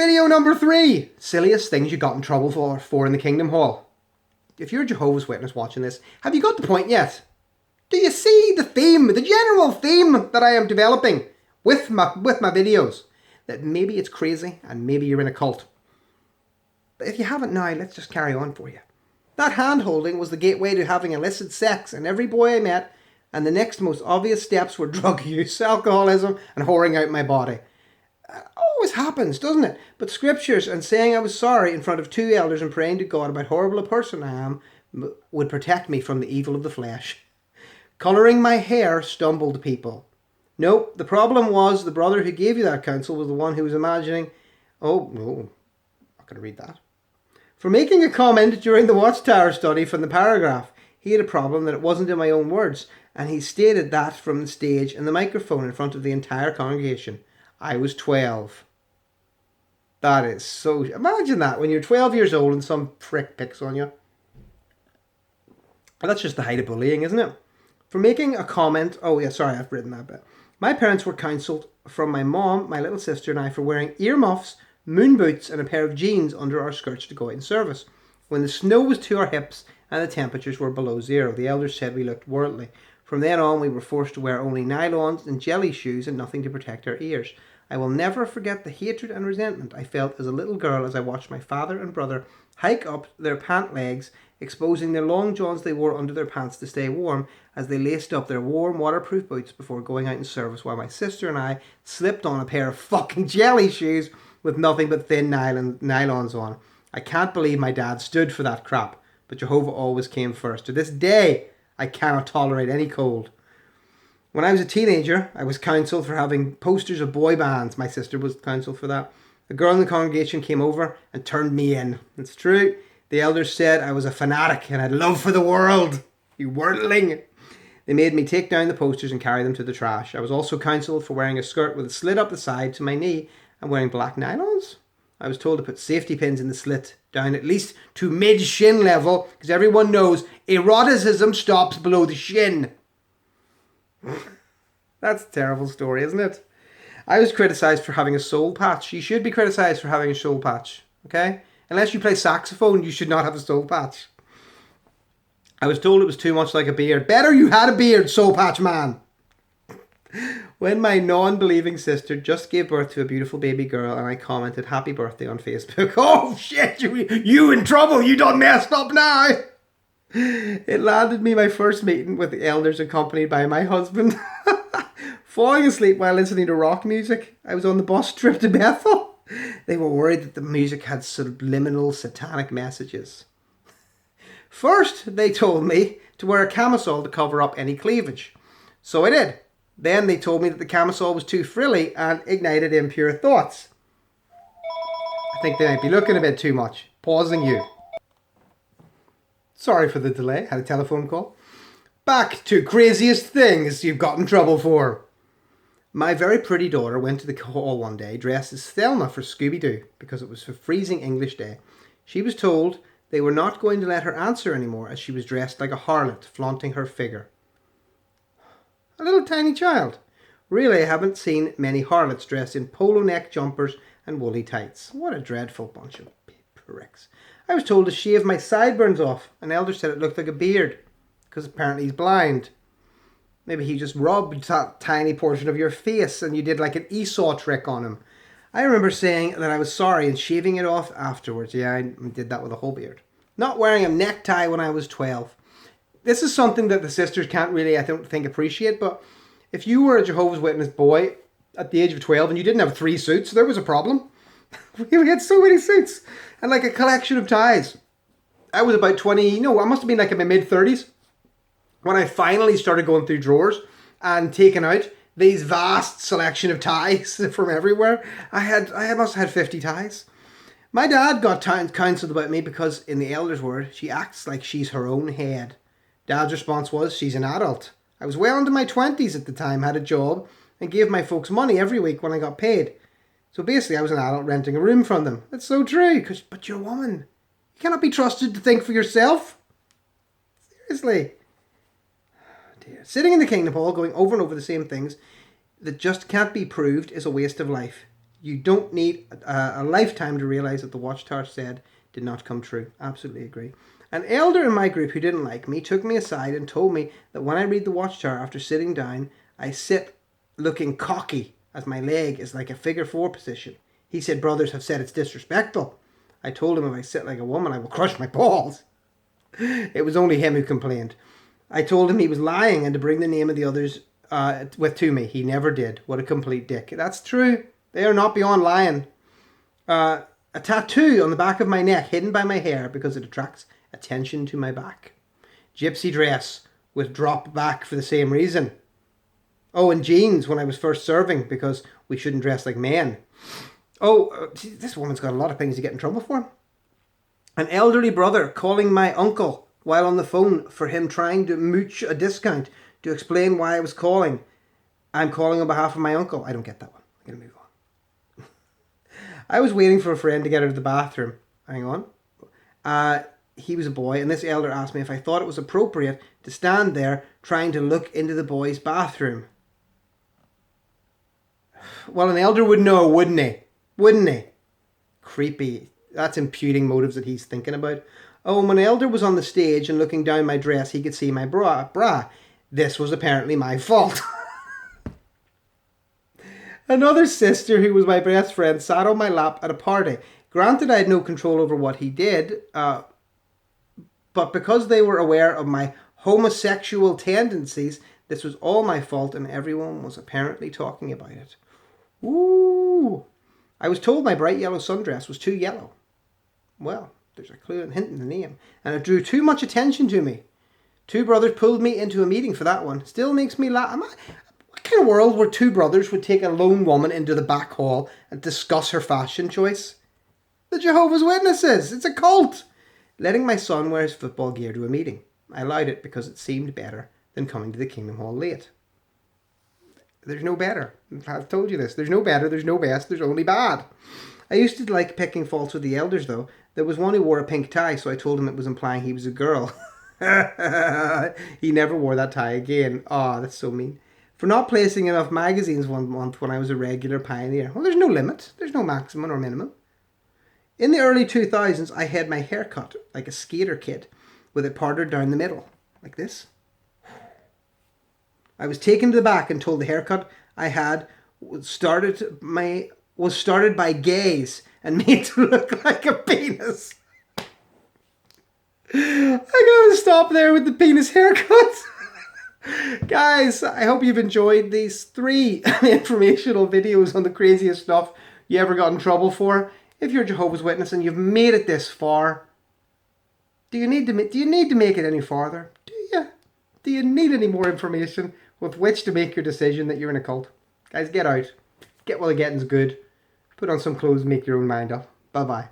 Video number 3. Silliest things you got in trouble for in the Kingdom Hall. If you're a Jehovah's Witness watching this, have you got the point yet? Do you see the theme, the general theme that I am developing with my videos? That maybe it's crazy and maybe you're in a cult. But if you haven't now, let's just carry on for you. That hand-holding was the gateway to having illicit sex, and every boy I met, and the next most obvious steps were drug use, alcoholism, and whoring out my body. It always happens, doesn't it? But scriptures and saying I was sorry in front of 2 elders and praying to God about how horrible a person I am would protect me from the evil of the flesh. Colouring my hair stumbled people. No, the problem was the brother who gave you that counsel was the one who was imagining, oh, no, I'm not going to read that. For making a comment during the Watchtower study from the paragraph, he had a problem that it wasn't in my own words, and he stated that from the stage and the microphone in front of the entire congregation. I was 12. That is so... Imagine that, when you're 12 years old and some prick picks on you. Well, that's just the height of bullying, isn't it? For making a comment... Oh, yeah, sorry, I've written that bit. My parents were counselled from my mom, my little sister and I for wearing earmuffs, moon boots and a pair of jeans under our skirts to go out in service. When the snow was to our hips and the temperatures were below 0, the elders said we looked worldly. From then on, we were forced to wear only nylons and jelly shoes and nothing to protect our ears. I will never forget the hatred and resentment I felt as a little girl as I watched my father and brother hike up their pant legs, exposing their long johns they wore under their pants to stay warm as they laced up their warm, waterproof boots before going out in service, while my sister and I slipped on a pair of fucking jelly shoes with nothing but thin nylons on. I can't believe my dad stood for that crap, but Jehovah always came first. To this day, I cannot tolerate any cold. When I was a teenager, I was counselled for having posters of boy bands. My sister was counselled for that. A girl in the congregation came over and turned me in. It's true. The elders said I was a fanatic and had love for the world. You worldling. They made me take down the posters and carry them to the trash. I was also counselled for wearing a skirt with a slit up the side to my knee and wearing black nylons. I was told to put safety pins in the slit down at least to mid-shin level, because everyone knows eroticism stops below the shin. That's a terrible story, isn't it? I was criticised for having a soul patch. You should be criticised for having a soul patch, okay? Unless you play saxophone, you should not have a soul patch. I was told it was too much like a beard. Better you had a beard, soul patch man. When my non-believing sister just gave birth to a beautiful baby girl and I commented happy birthday on Facebook. Oh shit, you in trouble, you done messed up now. It landed me my first meeting with the elders accompanied by my husband. Falling asleep while listening to rock music. I was on the bus trip to Bethel. They were worried that the music had subliminal satanic messages. First, they told me to wear a camisole to cover up any cleavage. So I did. Then they told me that the camisole was too frilly and ignited impure thoughts. I think they might be looking a bit too much. Pausing you. Sorry for the delay. Had a telephone call. Back to craziest things you've got in trouble for. My very pretty daughter went to the hall one day dressed as Thelma for Scooby-Doo because it was a freezing English day. She was told they were not going to let her answer anymore as she was dressed like a harlot, flaunting her figure. A little tiny child. Really, I haven't seen many harlots dressed in polo neck jumpers and woolly tights. What a dreadful bunch of pricks. I was told to shave my sideburns off. An elder said it looked like a beard because apparently he's blind. Maybe he just rubbed that tiny portion of your face and you did like an Esau trick on him. I remember saying that I was sorry and shaving it off afterwards. Yeah, I did that with a whole beard. Not wearing a necktie when I was 12. This is something that the sisters can't really, I don't think, appreciate, but if you were a Jehovah's Witness boy at the age of 12 and you didn't have 3 suits, there was a problem. We had so many suits and like a collection of ties. I was about 20, I must have been like in my mid-30s when I finally started going through drawers and taking out these vast selection of ties from everywhere. I must have had 50 ties. My dad got counselled about me because, in the elder's word, she acts like she's her own head. Dad's response was, she's an adult. I was well into my 20s at the time, had a job, and gave my folks money every week when I got paid. So basically I was an adult renting a room from them. That's so true, but you're a woman. You cannot be trusted to think for yourself. Seriously. Oh dear. Sitting in the Kingdom Hall going over and over the same things that just can't be proved is a waste of life. You don't need a lifetime to realize that the Watchtower said did not come true. Absolutely agree. An elder in my group who didn't like me took me aside and told me that when I read the Watchtower after sitting down, I sit looking cocky as my leg is like a figure four position. He said brothers have said it's disrespectful. I told him if I sit like a woman, I will crush my balls. It was only him who complained. I told him he was lying and to bring the name of the others to me. He never did. What a complete dick. That's true. They are not beyond lying. A tattoo on the back of my neck hidden by my hair because it attracts attention to my back. Gypsy dress with drop back for the same reason. Oh, and jeans when I was first serving because we shouldn't dress like men. Oh, this woman's got a lot of things to get in trouble for. An elderly brother calling my uncle while on the phone for him trying to mooch a discount to explain why I was calling. I'm calling on behalf of my uncle. I don't get that one. I'm going to move on. I was waiting for a friend to get out of the bathroom. Hang on. He was a boy, and this elder asked me if I thought it was appropriate to stand there trying to look into the boy's bathroom. Well, an elder would know, wouldn't he? Wouldn't he? Creepy. That's imputing motives that he's thinking about. Oh, when an elder was on the stage and looking down my dress, he could see my bra. This was apparently my fault. Another sister, who was my best friend, sat on my lap at a party. Granted, I had no control over what he did, but because they were aware of my homosexual tendencies, this was all my fault and everyone was apparently talking about it. Ooh. I was told my bright yellow sundress was too yellow. Well, there's a clue and hint in the name. And it drew too much attention to me. Two brothers pulled me into a meeting for that one. Still makes me laugh. What kind of world where two brothers would take a lone woman into the back hall and discuss her fashion choice? The Jehovah's Witnesses. It's a cult. Letting my son wear his football gear to a meeting. I allowed it because it seemed better than coming to the Kingdom Hall late. There's no better. I've told you this. There's no better, there's no best, there's only bad. I used to like picking faults with the elders, though. There was one who wore a pink tie, so I told him it was implying he was a girl. He never wore that tie again. Oh, that's so mean. For not placing enough magazines one month when I was a regular pioneer. Well, there's no limit. There's no maximum or minimum. In the early 2000s, I had my hair cut like a skater kid, with it parted down the middle, like this. I was taken to the back and told the haircut I had was started by gays and made to look like a penis. I gotta stop there with the penis haircut. Guys, I hope you've enjoyed these 3 informational videos on the craziest stuff you ever got in trouble for. If you're a Jehovah's Witness and you've made it this far, do you need to make it any farther? Do you need any more information with which to make your decision that you're in a cult? Guys, get out. Get while the getting's good. Put on some clothes, make your own mind up. Bye-bye.